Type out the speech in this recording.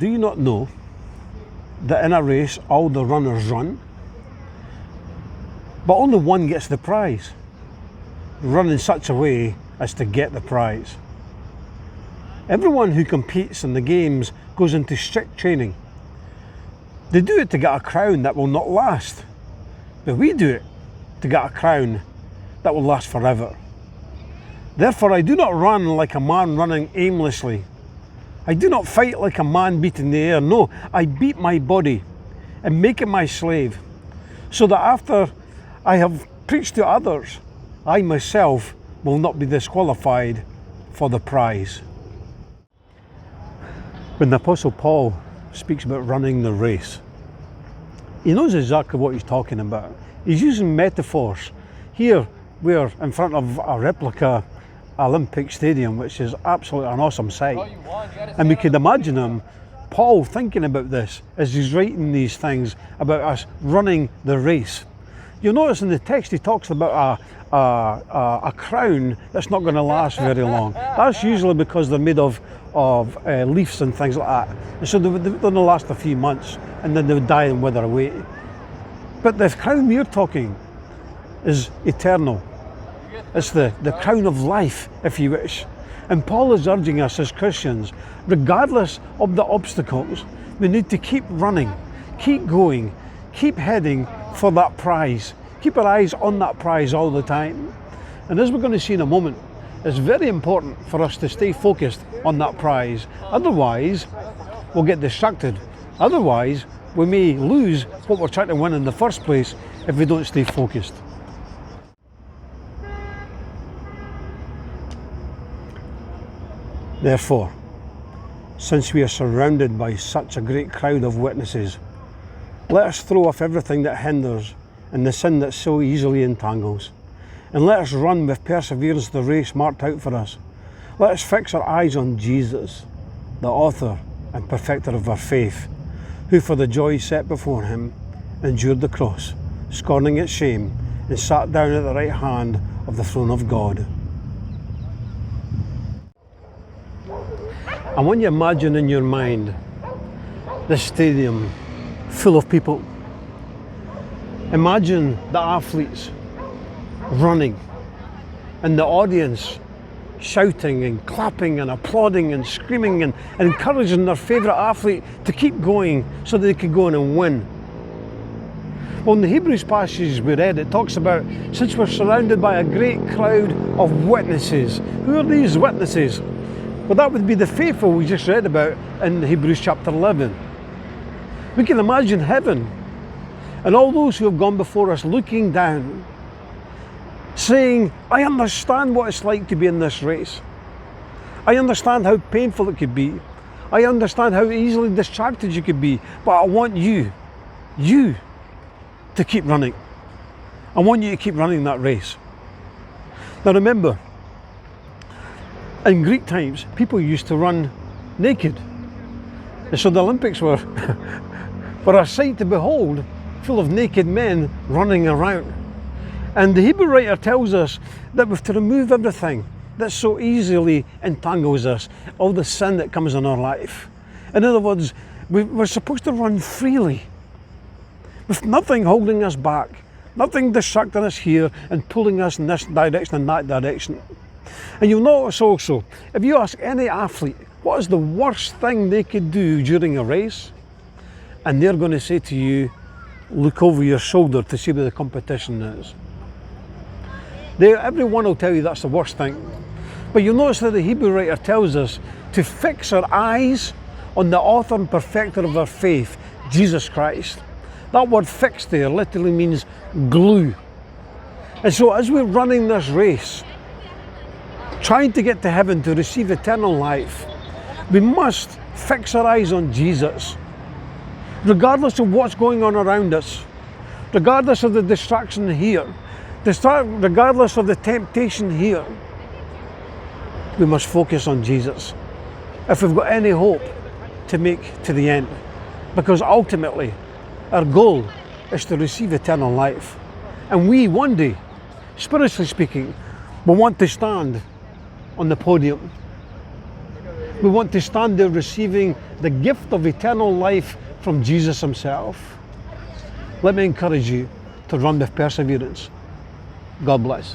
do you not know that in a race all the runners run, but only one gets the prize? Run in such a way as to get the prize. Everyone who competes in the games goes into strict training. They do it to get a crown that will not last, but we do it to get a crown that will last forever. Therefore I do not run like a man running aimlessly. I do not fight like a man beating the air. No, I beat my body and make it my slave, so that after I have preached to others, I myself will not be disqualified for the prize. When the Apostle Paul speaks about running the race, he knows exactly what he's talking about. He's using metaphors. Here we're in front of a replica Olympic Stadium, which is absolutely an awesome sight. And we could imagine him, Paul, thinking about this as he's writing these things about us running the race. You'll notice in the text he talks about a crown that's not going to last very long. That's usually because they're made of leaves and things like that. And so they only last a few months and then they would die and wither away. But the crown we're talking is eternal. It's the crown of life, if you wish. And Paul is urging us as Christians, regardless of the obstacles, we need to keep running, keep going, keep heading for that prize. Keep our eyes on that prize all the time. And as we're going to see in a moment, it's very important for us to stay focused on that prize. Otherwise, we'll get distracted. Otherwise, we may lose what we're trying to win in the first place if we don't stay focused. Therefore, since we are surrounded by such a great crowd of witnesses, let us throw off everything that hinders and the sin that so easily entangles, and let us run with perseverance the race marked out for us. Let us fix our eyes on Jesus, the author and perfecter of our faith, who for the joy set before him endured the cross, scorning its shame, and sat down at the right hand of the throne of God. I want you to imagine in your mind this stadium full of people. Imagine the athletes running and the audience shouting and clapping and applauding and screaming and encouraging their favourite athlete to keep going so they could go on and win. Well, in the Hebrews passage we read, it talks about, since we're surrounded by a great crowd of witnesses. Who are these witnesses? Well, that would be the faithful we just read about in Hebrews chapter 11. We can imagine heaven and all those who have gone before us looking down, saying, I understand what it's like to be in this race. I understand how painful it could be. I understand how easily distracted you could be, but I want you to keep running. I want you to keep running that race. Now remember, in Greek times, people used to run naked. And so the Olympics were a sight to behold, full of naked men running around. And the Hebrew writer tells us that we have to remove everything that so easily entangles us, all the sin that comes in our life. In other words, we're supposed to run freely, with nothing holding us back, nothing distracting us here and pulling us in this direction and that direction. And you'll notice also, if you ask any athlete what is the worst thing they could do during a race, and they're going to say to you, look over your shoulder to see where the competition is. Everyone will tell you that's the worst thing. But you'll notice that the Hebrew writer tells us to fix our eyes on the author and perfecter of our faith, Jesus Christ. That word fix there literally means glue. And so as we're running this race, trying to get to heaven to receive eternal life, we must fix our eyes on Jesus. Regardless of what's going on around us, regardless of the distraction here, regardless of the temptation here, we must focus on Jesus if we've got any hope to make to the end. Because ultimately, our goal is to receive eternal life. And we, one day, spiritually speaking, will want to stand on the podium. We want to stand there receiving the gift of eternal life from Jesus himself. Let me encourage you to run with perseverance. God bless.